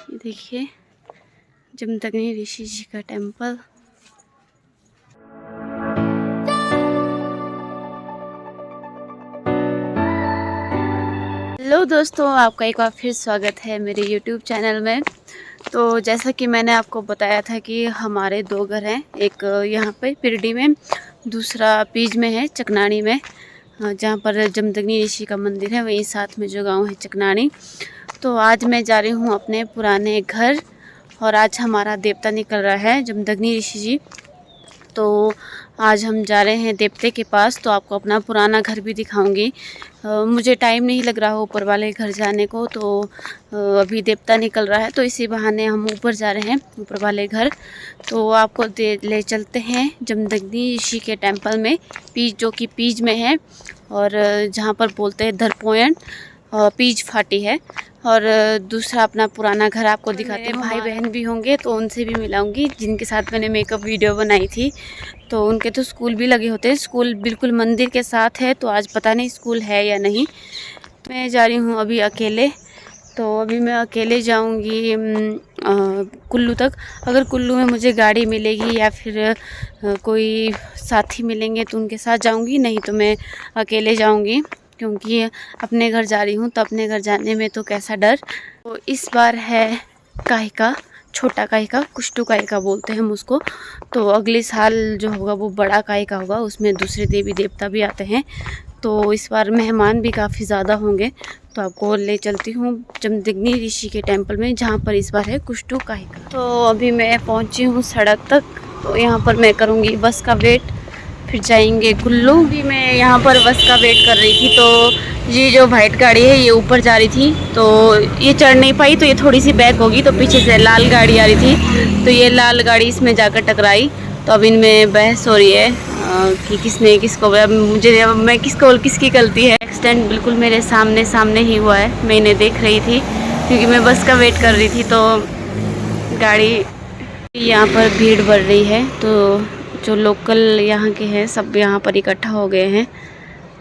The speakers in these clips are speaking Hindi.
ये देखिए जमदग्नि ऋषि जी का टेम्पल। हेलो दोस्तों, आपका एक बार फिर स्वागत है मेरे YouTube चैनल में। तो जैसा कि मैंने आपको बताया था कि हमारे दो घर हैं, एक यहाँ पे पिरडी में, दूसरा पीज में है, चकनानी में, जहाँ पर जमदग्नि ऋषि का मंदिर है, वहीं साथ में जो गांव है चकनानी। तो आज मैं जा रही हूँ अपने पुराने घर और आज हमारा देवता निकल रहा है जमदग्नि ऋषि जी। तो आज हम जा रहे हैं देवते के पास, तो आपको अपना पुराना घर भी दिखाऊंगी। मुझे टाइम नहीं लग रहा हो ऊपर वाले घर जाने को, तो अभी देवता निकल रहा है तो इसी बहाने हम ऊपर जा रहे हैं ऊपर वाले घर। तो आपको ले चलते हैं जमदग्नि ऋषि के टेम्पल में, पीज जो कि पीज में है और जहाँ पर बोलते हैं धरपोयन पीज फाटी है। और दूसरा अपना पुराना घर आपको दिखाते हैं। भाई बहन भी होंगे तो उनसे भी मिलाऊंगी जिनके साथ मैंने मेकअप वीडियो बनाई थी। तो उनके तो स्कूल भी लगे होते हैं, स्कूल बिल्कुल मंदिर के साथ है, तो आज पता नहीं स्कूल है या नहीं। मैं जा रही हूँ अभी अकेले, तो अभी मैं अकेले जाऊँगी कुल्लू तक। अगर कुल्लू में मुझे गाड़ी मिलेगी या फिर कोई साथी मिलेंगे तो उनके साथ जाऊँगी, नहीं तो मैं अकेले जाऊँगी, क्योंकि अपने घर जा रही हूँ तो अपने घर जाने में तो कैसा डर। तो इस बार है काहिका, छोटा काहिका, कुष्टू काहिका बोलते हैं हम उसको। तो अगले साल जो होगा वो बड़ा काहिका होगा, उसमें दूसरे देवी देवता भी आते हैं। तो इस बार मेहमान भी काफ़ी ज़्यादा होंगे, तो आपको ले चलती हूँ जमदग्नि ऋषि के टेम्पल में, जहाँ पर इस बार है कुष्टू काहिका। तो अभी मैं पहुँची हूँ सड़क तक, तो यहाँ पर मैं करूँगी बस का वेट, फिर जाएंगे कुल्लू। भी मैं यहाँ पर बस का वेट कर रही थी, तो ये जो वाइट गाड़ी है ये ऊपर जा रही थी, तो ये चढ़ नहीं पाई, तो ये थोड़ी सी बैक होगी। तो पीछे से लाल गाड़ी आ रही थी, तो ये लाल गाड़ी इसमें जाकर टकराई। तो अब इनमें बहस हो रही है कि किसने किसको, मैं किसकी गलती है। एक्सीडेंट बिल्कुल मेरे सामने सामने ही हुआ है, मैं इन्हें देख रही थी क्योंकि मैं बस का वेट कर रही थी। तो गाड़ी, यहाँ पर भीड़ बढ़ रही है, तो जो लोकल यहाँ के हैं सब यहाँ पर इकट्ठा हो गए हैं।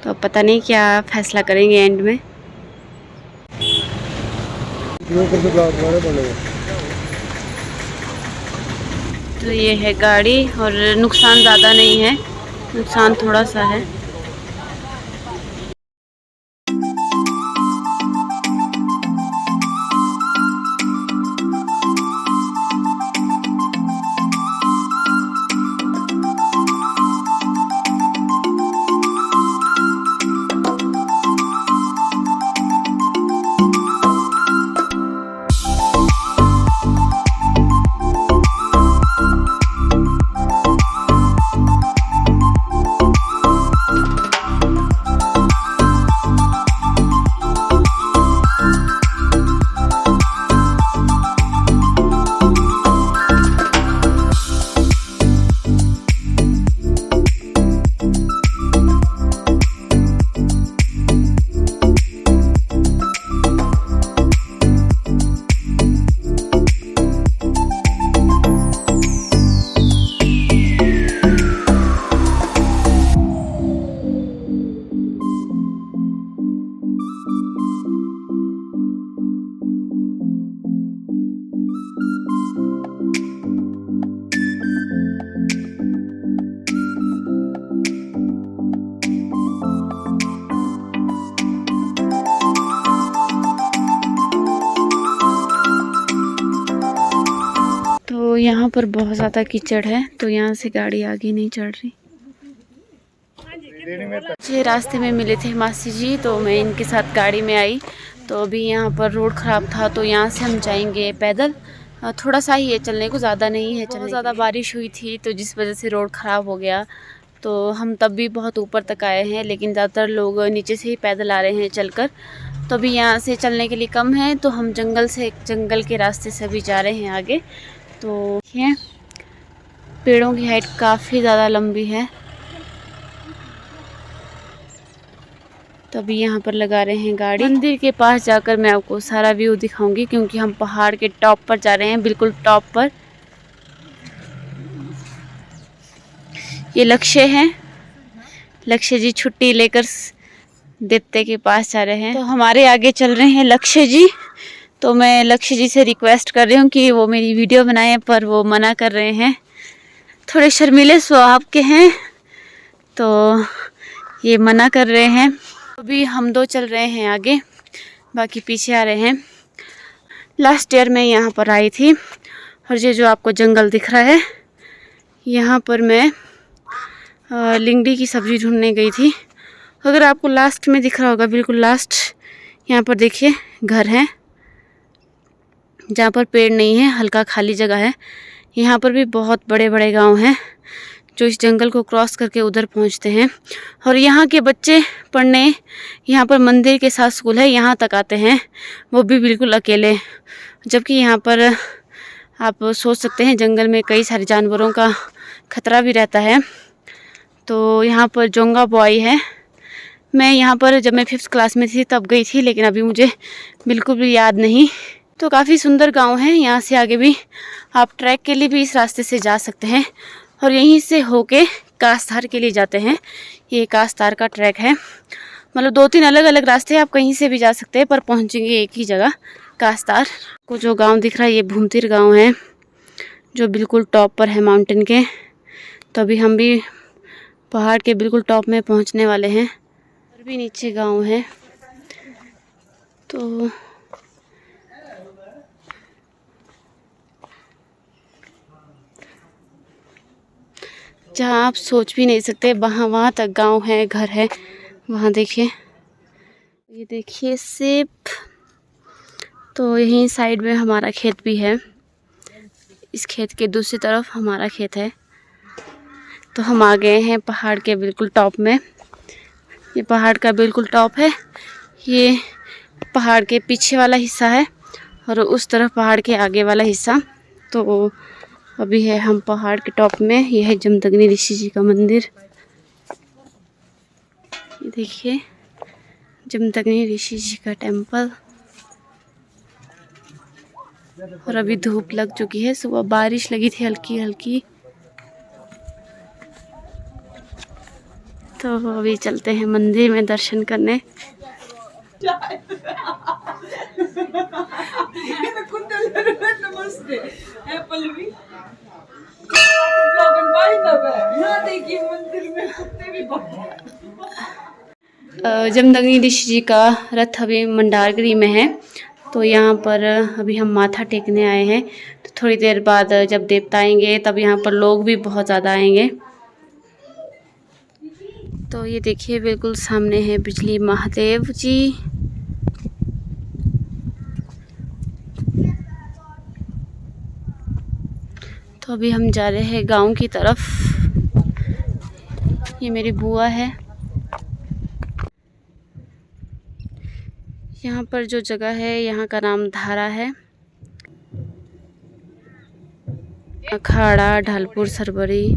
तो अब पता नहीं क्या फैसला करेंगे एंड में। तो ये है गाड़ी, और नुकसान ज़्यादा नहीं है, नुकसान थोड़ा सा है। तो यहाँ पर बहुत ज़्यादा कीचड़ है, तो यहाँ से गाड़ी आगे नहीं चढ़ रही। मुझे रास्ते में मिले थे मासी जी, तो मैं इनके साथ गाड़ी में आई। तो अभी यहाँ पर रोड ख़राब था, तो यहाँ से हम जाएंगे पैदल। थोड़ा सा ही है चलने को, ज़्यादा नहीं है। बहुत ज़्यादा बारिश हुई थी तो जिस वजह से रोड ख़राब हो गया, तो हम तब भी बहुत ऊपर तक आए हैं, लेकिन ज़्यादातर लोग नीचे से ही पैदल आ रहे हैं चलकर। तो अभी यहाँ से चलने के लिए कम है, तो हम जंगल के रास्ते से अभी जा रहे हैं आगे। तो देखिए पेड़ों की हाइट काफ़ी ज़्यादा लंबी है। तो अभी यहाँ पर लगा रहे हैं गाड़ी। मंदिर के पास जाकर मैं आपको सारा व्यू दिखाऊंगी, क्योंकि हम पहाड़ के टॉप पर जा रहे हैं, बिल्कुल टॉप पर। ये लक्ष्य है, लक्ष्य जी छुट्टी लेकर देवते के पास जा रहे हैं। तो हमारे आगे चल रहे हैं लक्ष्य जी, तो मैं लक्ष्य जी से रिक्वेस्ट कर रही हूँ कि वो मेरी वीडियो बनाएं, पर वो मना कर रहे हैं, थोड़े शर्मीले स्वभाव के हैं, तो ये मना कर रहे हैं। अभी हम दो चल रहे हैं आगे, बाकी पीछे आ रहे हैं। लास्ट ईयर मैं यहाँ पर आई थी, और ये जो आपको जंगल दिख रहा है, यहाँ पर मैं लिंगडी की सब्ज़ी ढूंढने गई थी। अगर आपको लास्ट में दिख रहा होगा, बिल्कुल लास्ट, यहाँ पर देखिए घर है जहाँ पर पेड़ नहीं है, हल्का खाली जगह है। यहाँ पर भी बहुत बड़े बड़े गांव हैं जो इस जंगल को क्रॉस करके उधर पहुँचते हैं। और यहाँ के बच्चे पढ़ने, यहाँ पर मंदिर के साथ स्कूल है, यहाँ तक आते हैं, वो भी बिल्कुल अकेले। जबकि यहाँ पर आप सोच सकते हैं जंगल में कई सारे जानवरों का खतरा भी रहता है। तो यहाँ पर जोंगा बॉय है। मैं यहाँ पर जब मैं 5th क्लास में थी तब गई थी, लेकिन अभी मुझे बिल्कुल भी याद नहीं। तो काफ़ी सुंदर गांव है। यहाँ से आगे भी आप ट्रैक के लिए भी इस रास्ते से जा सकते हैं, और यहीं से होके कास्तार के लिए जाते हैं। ये कास्तार का ट्रैक है, मतलब 2-3 अलग अलग रास्ते, आप कहीं से भी जा सकते हैं, पर पहुँचेंगे एक ही जगह, कास्तार को। जो गाँव दिख रहा है ये भूमतिर गाँव है, जो बिल्कुल टॉप पर है माउंटेन के। तो अभी हम भी पहाड़ के बिल्कुल टॉप में पहुंचने वाले हैं। और भी नीचे गांव है। तो जहाँ आप सोच भी नहीं सकते, वहाँ तक गांव है, घर है। वहाँ देखिए, ये देखिए सेब। तो यहीं साइड में हमारा खेत भी है, इस खेत के दूसरी तरफ हमारा खेत है। तो हम आ गए हैं पहाड़ के बिल्कुल टॉप में। ये पहाड़ का बिल्कुल टॉप है, ये पहाड़ के पीछे वाला हिस्सा है, और उस तरफ पहाड़ के आगे वाला हिस्सा। तो अभी है हम पहाड़ के टॉप में। यह है जमदग्नि ऋषि जी का मंदिर। ये देखिए जमदग्नि ऋषि जी का टेम्पल। और अभी धूप लग चुकी है, सुबह बारिश लगी थी हल्की हल्की। तो अभी चलते हैं मंदिर में दर्शन करने। जमदग्नि ऋषि जी का रथ अभी मंडारगिरी में है। तो यहाँ पर अभी हम माथा टेकने आए हैं। तो थोड़ी देर बाद जब देवता आएंगे तब यहाँ पर लोग भी बहुत ज़्यादा आएंगे। तो ये देखिए बिल्कुल सामने है बिजली महादेव जी। तो अभी हम जा रहे हैं गांव की तरफ। ये मेरी बुआ है। यहाँ पर जो जगह है यहाँ का नाम धारा है। अखाड़ा, ढालपुर, सरबरी।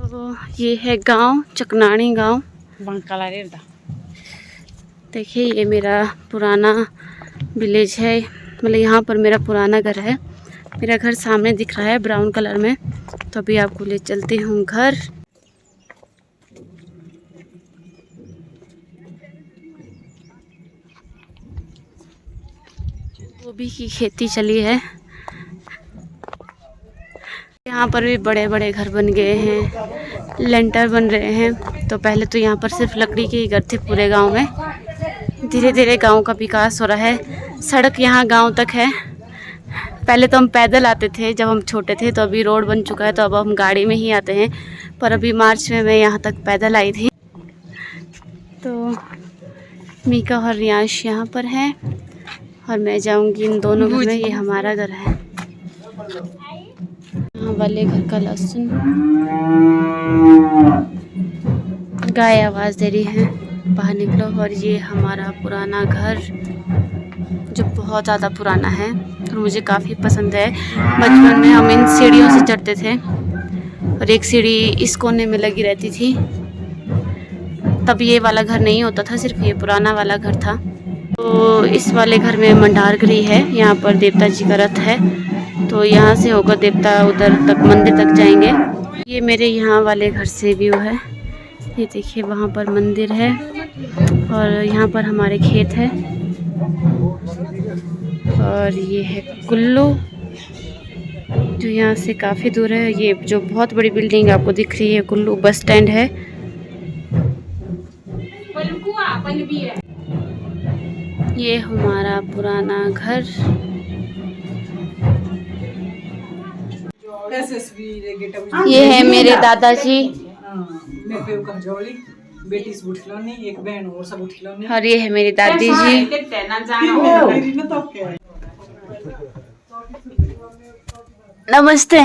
तो ये है गांव, चकनाणी गांव। देखिए ये मेरा पुराना विलेज है, मतलब यहाँ पर मेरा पुराना घर है। मेरा घर सामने दिख रहा है ब्राउन कलर में। तो अभी आपको ले चलती हूँ घर। गोभी की खेती चली है। यहाँ पर भी बड़े बड़े घर बन गए हैं, लेंटर बन रहे हैं। तो पहले तो यहाँ पर सिर्फ लकड़ी के ही घर थे पूरे गांव में। धीरे धीरे गांव का विकास हो रहा है। सड़क यहाँ गांव तक है। पहले तो हम पैदल आते थे जब हम छोटे थे, तो अभी रोड बन चुका है, तो अब हम गाड़ी में ही आते हैं। पर अभी मार्च में मैं यहाँ तक पैदल आई थी। तो मीका और रियांश यहाँ पर है, और मैं जाऊँगी इन दोनों घर में। ये हमारा घर है। यहाँ वाले घर का लहसुन, गाय आवाज़ दे रही है बाहर निकलो। और ये हमारा पुराना घर जो बहुत ज़्यादा पुराना है और मुझे काफ़ी पसंद है। बचपन में हम इन सीढ़ियों से चढ़ते थे, और एक सीढ़ी इस कोने में लगी रहती थी। तब ये वाला घर नहीं होता था, सिर्फ ये पुराना वाला घर था। तो इस वाले घर में मंडारगिरी है। यहाँ पर देवता जी का रथ है। तो यहाँ से होकर देवता उधर तक मंदिर तक जाएंगे। ये मेरे यहाँ वाले घर से व्यू है। ये देखिए वहाँ पर मंदिर है और यहाँ पर हमारे खेत है। और ये है कुल्लू जो यहाँ से काफ़ी दूर है। ये जो बहुत बड़ी बिल्डिंग आपको दिख रही है कुल्लू बस स्टैंड है। ये हमारा पुराना घर। ये है मेरे दादाजी और ये है मेरी दादी जी। नमस्ते।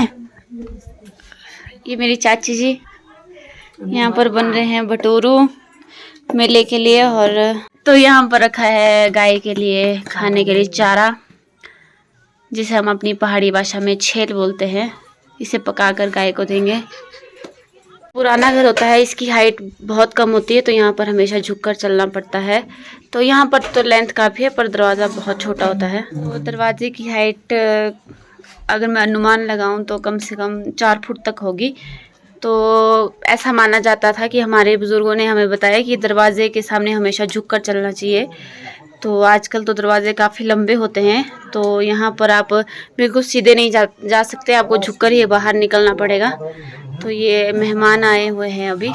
ये मेरी चाची जी। यहाँ पर बन रहे हैं भटूरू मेले के लिए। और तो यहाँ पर रखा है गाय के लिए खाने के लिए चारा, जिसे हम अपनी पहाड़ी भाषा में छेल बोलते हैं। इसे पकाकर गाय को देंगे। पुराना घर होता है, इसकी हाइट बहुत कम होती है तो यहाँ पर हमेशा झुककर चलना पड़ता है। तो यहाँ पर तो लेंथ काफ़ी है पर दरवाज़ा बहुत छोटा होता है। तो दरवाजे की हाइट अगर मैं अनुमान लगाऊं तो कम से कम 4 फुट तक होगी। तो ऐसा माना जाता था कि हमारे बुज़ुर्गों ने हमें बताया कि दरवाजे के सामने हमेशा झुककर चलना चाहिए। तो आजकल तो दरवाजे काफ़ी लंबे होते हैं तो यहाँ पर आप बिल्कुल सीधे नहीं जा सकते, आपको झुककर ही बाहर निकलना पड़ेगा। तो ये मेहमान आए हुए हैं अभी।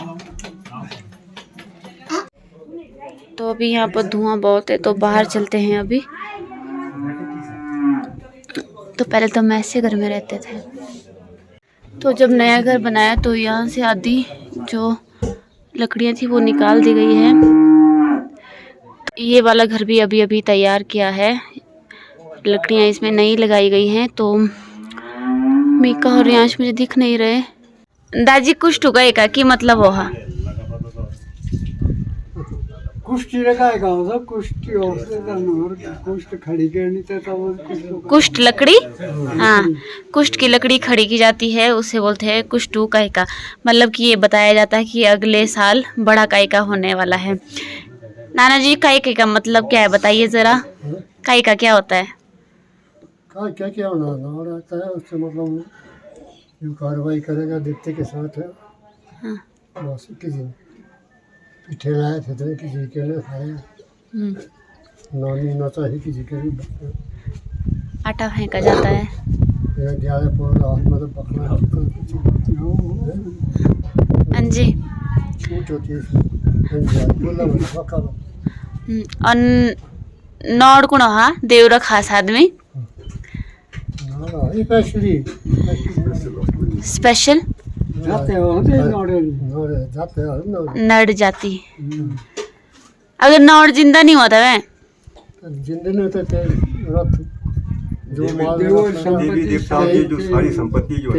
तो अभी यहाँ पर धुआं बहुत है तो बाहर चलते हैं अभी। तो पहले तो हम ऐसे घर में रहते थे। तो जब नया घर बनाया तो यहाँ से आधी जो लकड़ियाँ थी वो निकाल दी गई है। ये वाला घर भी अभी अभी तैयार किया है, लकड़ियाँ इसमें नई लगाई गई हैं। तो मीका और रियांश मुझे दिख नहीं रहे। दादी कुछ टुकाई का की मतलब होगा कुष्ठ लकड़ी। हाँ, कुष्ठ की लकड़ी खड़ी की जाती है, उसे बोलते हैं कुष्टू काई का। मतलब कि ये बताया जाता है कि अगले साल बड़ा काई का होने वाला है। नाना जी काई का मतलब क्या है बताइए जरा। काई का क्या होता है? क्या होना रहता है उससे मतलब जो कार्रवाई करेगा देवते के साथ है। हाँ। बस किसी पिठे लाए थे तो किसी के लिए खाए, नानी नचा ही किसी के लिए आटा फेंका जाता है। ज़्यादा पूरा मतलब पकड़ा अंजी और नौड़ कुण हा देवरा खास आदमी स्पेशल नड़ जाती। अगर नौड़ जिंदा नहीं होता वह जिंदा नहीं होता रथ जो देवी देवताओं की जो सारी संपत्ति जो है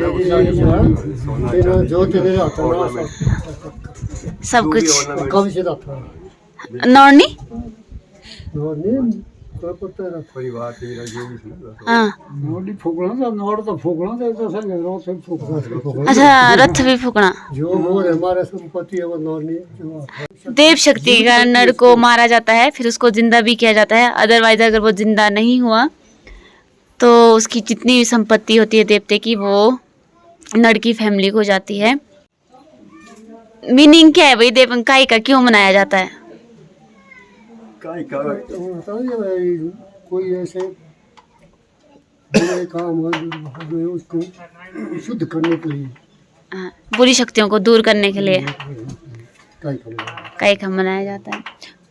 जो तेरे सब कुछ कभी से रहता नौड़नी परिवार हाँ। अच्छा रथ भी फूकना। जो हमारे संपत्ति है वो नौनी देव शक्ति का नर को मारा जाता है, फिर उसको जिंदा भी किया जाता है। अदरवाइज अगर वो जिंदा नहीं हुआ तो उसकी जितनी भी संपत्ति होती है देवते की वो नर की फैमिली को जाती है। मीनिंग क्या है भाई देव काई का क्यों मनाया जाता है? कोई ऐसे काम है उसको शुद्ध करने के लिए, बुरी शक्तियों को दूर करने के लिए काई का मनाया जाता है।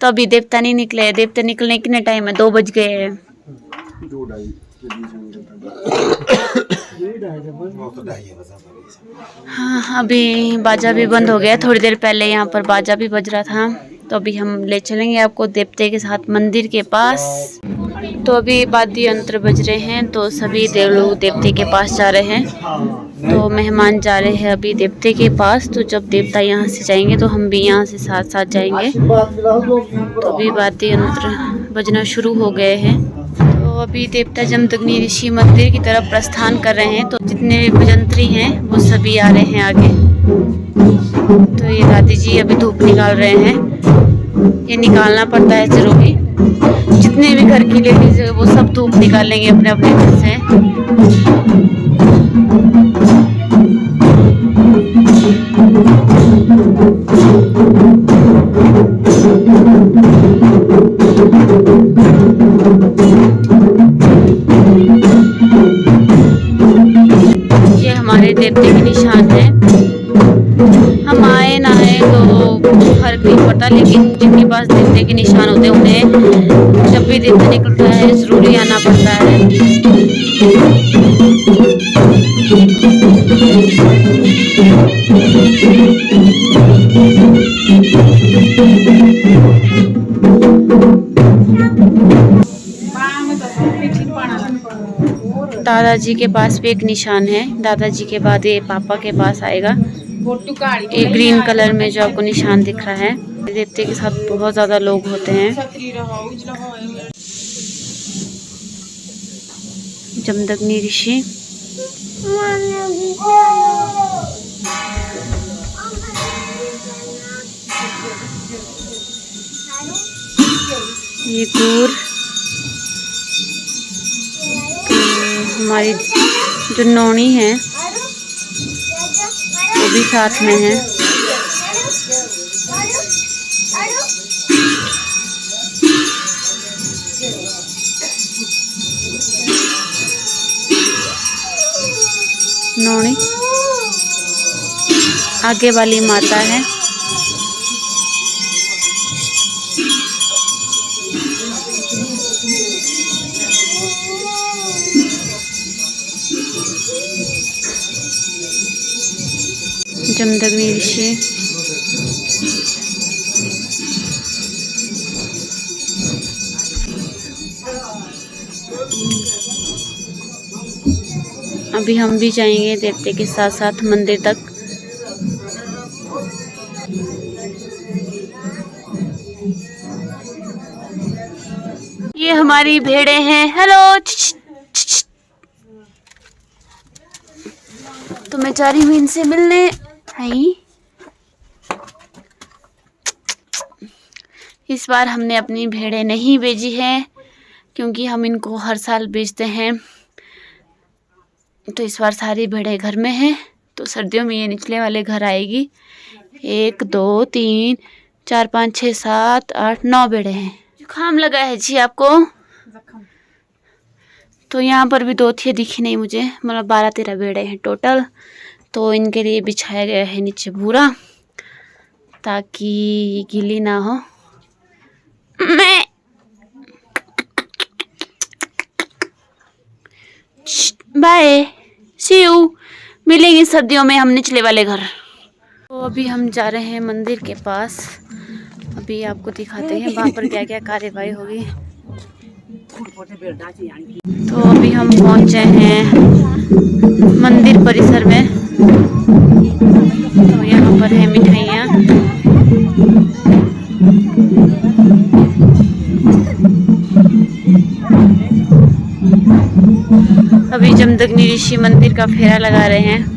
तो अभी देवता नहीं निकले, देवता निकलने कितने टाइम है? 2 बज गए हैं। हाँ अभी बाजा भी बंद हो गया। थोड़ी देर पहले यहाँ पर बाजा भी बज रहा था। तो अभी हम ले चलेंगे आपको देवते के साथ मंदिर के पास। तो अभी वाद्य यंत्र बज रहे हैं तो सभी लोग देवते के पास जा रहे हैं। तो मेहमान जा रहे हैं अभी देवते के पास। तो जब देवता यहाँ से जाएंगे तो हम भी यहाँ से साथ साथ जाएंगे। तो अभी वाद्य यंत्र बजना शुरू हो गए हैं। तो अभी देवता जमदग्नि ऋषि मंदिर की तरफ प्रस्थान कर रहे हैं। तो जितने भी भजंत्री हैं वो सभी आ रहे हैं आगे। तो ये दादी जी अभी धूप निकाल रहे हैं। ये निकालना पड़ता है जरूरी। जितने भी घर की लेडीज है वो सब धूप निकालेंगे अपने अपने घर से। फर्क नहीं पड़ता, लेकिन जिनके पास देवते के निशान होते हैं उन्हें जब भी देवता निकलता है जरूरी आना पड़ता है। दादाजी के पास भी एक निशान है। दादाजी के बाद ये पापा के पास आएगा। एक ग्रीन कलर में जो आपको निशान दिख रहा है, देवते के साथ बहुत ज्यादा लोग होते हैं। जमदग्नि ऋषि, ये गूर, हमारी जो नौनी है वो भी साथ में है। नौनी आगे वाली माता है। जमदग्नि ऋषि, अभी हम भी जाएंगे देवते के साथ साथ मंदिर तक। ये हमारी भेड़ें हैं। हेलो, तो मैं जा रही हूँ इनसे मिलने। हाय, इस बार हमने अपनी भेड़ें नहीं बेची है क्योंकि हम इनको हर साल बेचते हैं। तो इस बार सारी भेड़ें घर में हैं। तो सर्दियों में ये निचले वाले घर आएगी। 1 2 3 4 5 6 7 8 9 भेड़ें हैं। जुकाम लगा है जी आपको? तो यहाँ पर भी 2 थी, दिखी नहीं मुझे, मतलब 12-13 भेड़ें हैं टोटल। तो इनके लिए बिछाया गया है नीचे भूरा ताकि ये गीली ना हो। मैं बाय, सी यू, मिलेंगे सर्दियों में हम निचले वाले घर। तो अभी हम जा रहे हैं मंदिर के पास। अभी आपको दिखाते हैं वहाँ पर क्या क्या कार्यवाही होगी। तो अभी हम पहुँचे हैं मंदिर परिसर में। तो यहाँ पर है मिठाइयाँ। अभी जमदग्नि ऋषि मंदिर का फेरा लगा रहे हैं।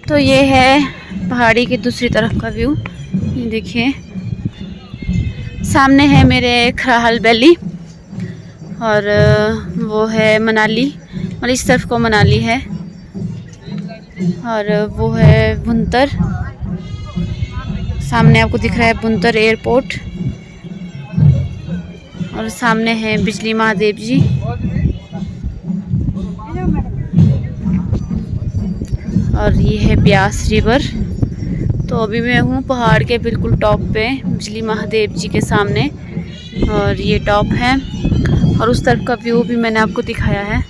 तो ये है पहाड़ी की दूसरी तरफ का व्यू। ये देखिए सामने है मेरे खराहल वैली और वो है मनाली, मतलब इस तरफ को मनाली है। और वो है भुंतर, सामने आपको दिख रहा है भुंतर एयरपोर्ट। और सामने है बिजली महादेव जी। और ये है ब्यास रिवर। तो अभी मैं हूँ पहाड़ के बिल्कुल टॉप पे बिजली महादेव जी के सामने, और ये टॉप है। और उस तरफ का व्यू भी मैंने आपको दिखाया है।